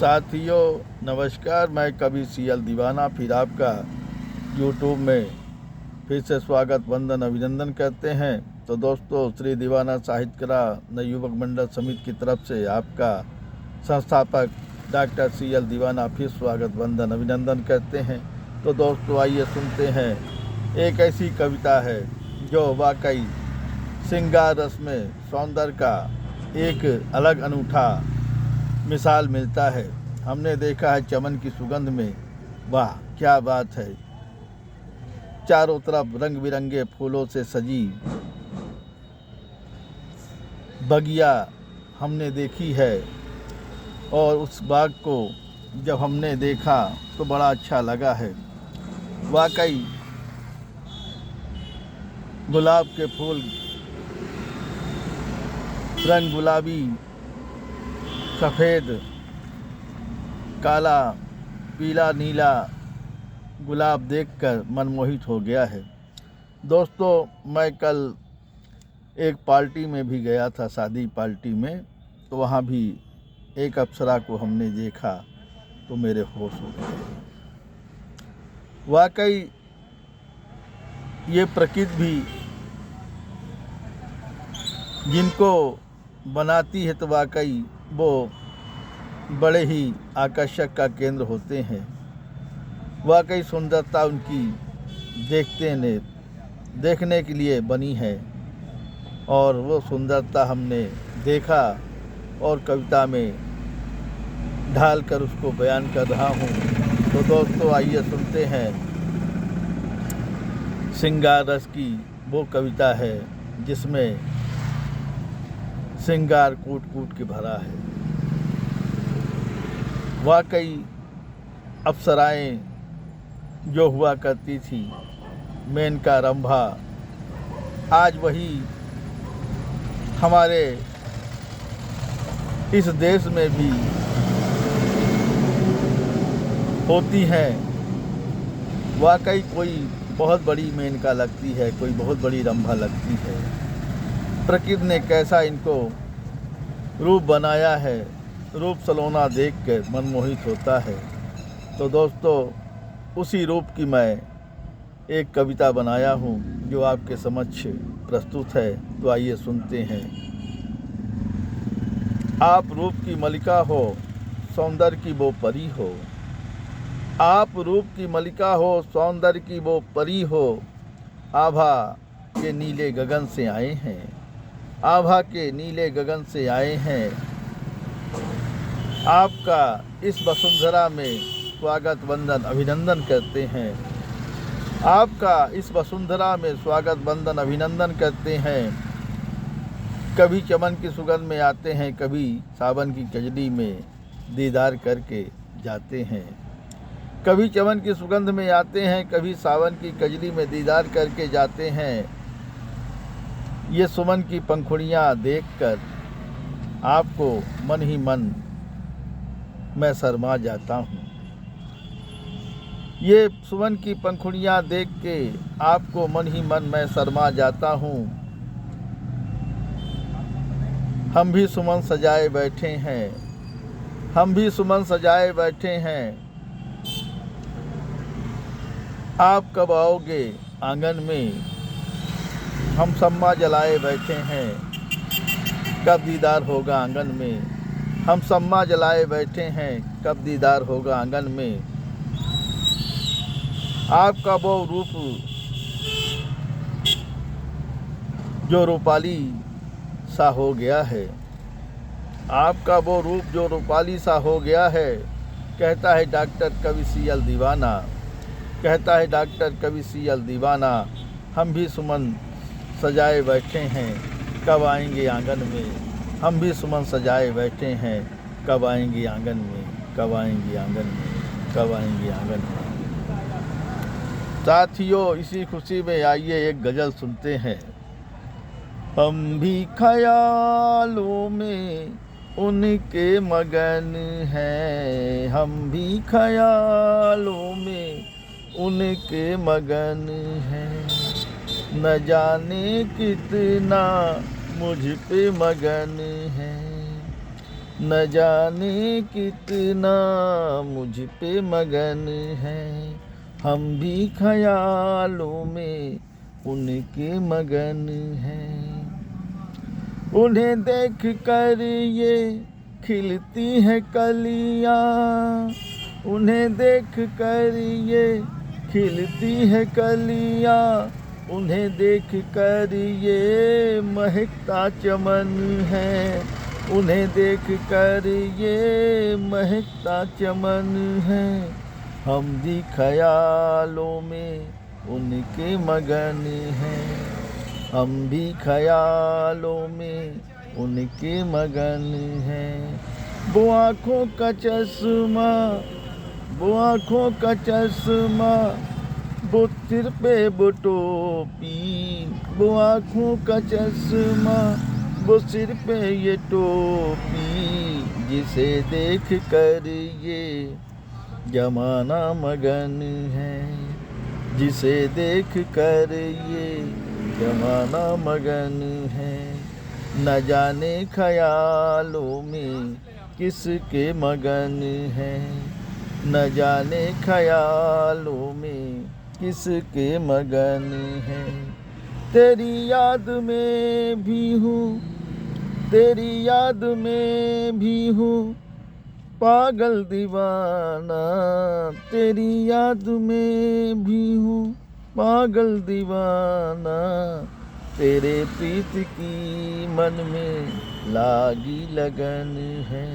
साथियों नमस्कार, मैं कवि सीएल दीवाना फिर आपका यूट्यूब में फिर से स्वागत वंदन अभिनंदन करते हैं। तो दोस्तों, श्री दीवाना साहित्य कला नवयुवक मंडल समिति की तरफ से आपका संस्थापक डॉक्टर सीएल दीवाना फिर स्वागत वंदन अभिनंदन करते हैं। तो दोस्तों, आइए सुनते हैं। एक ऐसी कविता है जो वाकई श्रृंगार रस में सौंदर्य का एक अलग अनूठा मिसाल मिलता है। हमने देखा है चमन की सुगंध में, वाह क्या बात है। चारों तरफ रंग बिरंगे फूलों से सजी बगिया हमने देखी है, और उस बाग को जब हमने देखा तो बड़ा अच्छा लगा है। वाकई गुलाब के फूल रंग गुलाबी, सफ़ेद, काला, पीला, नीला गुलाब देखकर मनमोहित हो गया है। दोस्तों, मैं कल एक पार्टी में भी गया था, शादी पार्टी में, तो वहाँ भी एक अप्सरा को हमने देखा तो मेरे होश हो गए। वाकई ये प्रकृति भी जिनको बनाती है तो वाकई वो बड़े ही आकर्षक का केंद्र होते हैं। वाकई सुंदरता उनकी देखने के लिए बनी है, और वो सुंदरता हमने देखा और कविता में ढालकर उसको बयान कर रहा हूँ। तो दोस्तों, आइए सुनते हैं। श्रृंगार रस की वो कविता है जिसमें श्रृंगार कूट कूट के भरा है। वाकई अप्सराएं जो हुआ करती थी, मेनका, रंभा, आज वही हमारे इस देश में भी होती हैं। वाकई कोई बहुत बड़ी मेनका लगती है, कोई बहुत बड़ी रंभा लगती है। प्रकृति ने कैसा इनको रूप बनाया है, रूप सलोना देख कर मनमोहित होता है। तो दोस्तों, उसी रूप की मैं एक कविता बनाया हूँ जो आपके समक्ष प्रस्तुत है। तो आइए सुनते हैं। आप रूप की मलिका हो, सौंदर्य की वो परी हो। आप रूप की मलिका हो, सौंदर्य की वो परी हो। आभा के नीले गगन से आए हैं, आभा के नीले गगन से आए हैं। आपका इस वसुंधरा में स्वागत वंदन अभिनंदन करते हैं। आपका इस वसुंधरा में स्वागत वंदन अभिनंदन करते हैं। कभी चमन की सुगंध में आते हैं, कभी सावन की कजली में दीदार करके जाते हैं। कभी चमन की सुगंध में आते हैं, कभी सावन की कजली में दीदार करके जाते हैं। ये सुमन की पंखुड़ियाँ देखकर आपको मन ही मन मैं शर्मा जाता हूँ। ये सुमन की पंखुड़ियाँ देख के आपको मन ही मन मैं शर्मा जाता हूँ। हम भी सुमन सजाए बैठे हैं, हम भी सुमन सजाए बैठे हैं। आप कब आओगे आंगन में, हम सम्मा जलाए बैठे हैं। कब दीदार होगा आंगन में, हम सम्मा जलाए बैठे हैं। कब दीदार होगा आंगन में। आपका वो रूप जो रूपाली सा हो गया है, आपका वो रूप जो रूपाली सा हो गया है। कहता है डॉक्टर कवि सीएल दीवाना, कहता है डॉक्टर कवि सीएल दीवाना। हम भी सुमन सजाए बैठे हैं, कब आएंगे आंगन में। हम भी सुमन सजाए बैठे हैं, कब आएंगे आंगन में, कब आएंगे आंगन में, कब आएंगे आंगन में। साथियों, इसी खुशी में आइए एक गज़ल सुनते हैं। हम भी ख्यालों में उनके मगन हैं, हम भी ख्यालों में उनके मगन हैं। न जाने कितना मुझ पे मगन है। न जाने कितना मुझ पे मगन है, हम भी ख्यालों में उनके मगन हैं। उन्हें देख कर ये खिलती है कलियां, उन्हें देख कर ये खिलती है कलियां, उन्हें देख कर ये महकता चमन है, उन्हें देख कर ये महकता चमन है। हम भी ख्यालों में उनके मगन हैं, हम भी ख्यालों में उनके मगन हैं। वो आँखों का चश्मा, वो आँखों का चश्मा, वो सिर पे वो टोपी, वो आँखों का चश्मा, वो सिर पे ये टोपी, जिसे देख कर ये जमाना मगन है, जिसे देख कर ये जमाना मगन है। न जाने ख्यालों में किसके मगन है, न जाने ख्यालों में किसके मगन है। तेरी याद में भी हूँ, तेरी याद में भी हूँ पागल दीवाना, तेरी याद में भी हूँ पागल दीवाना। तेरे प्रीत की मन में लागी लगन है,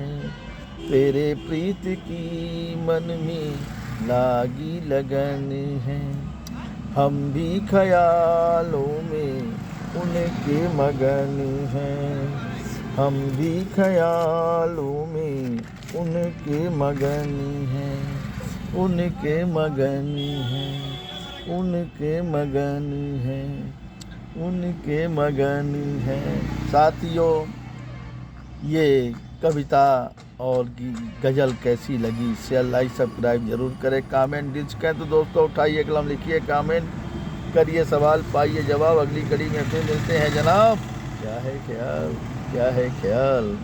तेरे प्रीत की मन में लागी लगन है। हम भी ख्यालों में उनके मगन हैं, हम भी ख्यालों में उनके मगन हैं, उनके मगन हैं, उनके मगन हैं, उनके मगन हैं। साथियों, ये कविता और गज़ल कैसी लगी, शेयर लाइक सब्सक्राइब जरूर करें। कमेंट डिस्कस तो दोस्तों उठाइए कलम, लिखिए कमेंट करिए, सवाल पाइए जवाब। अगली कड़ी में फिर मिलते हैं जनाब। क्या है ख्याल, क्या है ख्याल।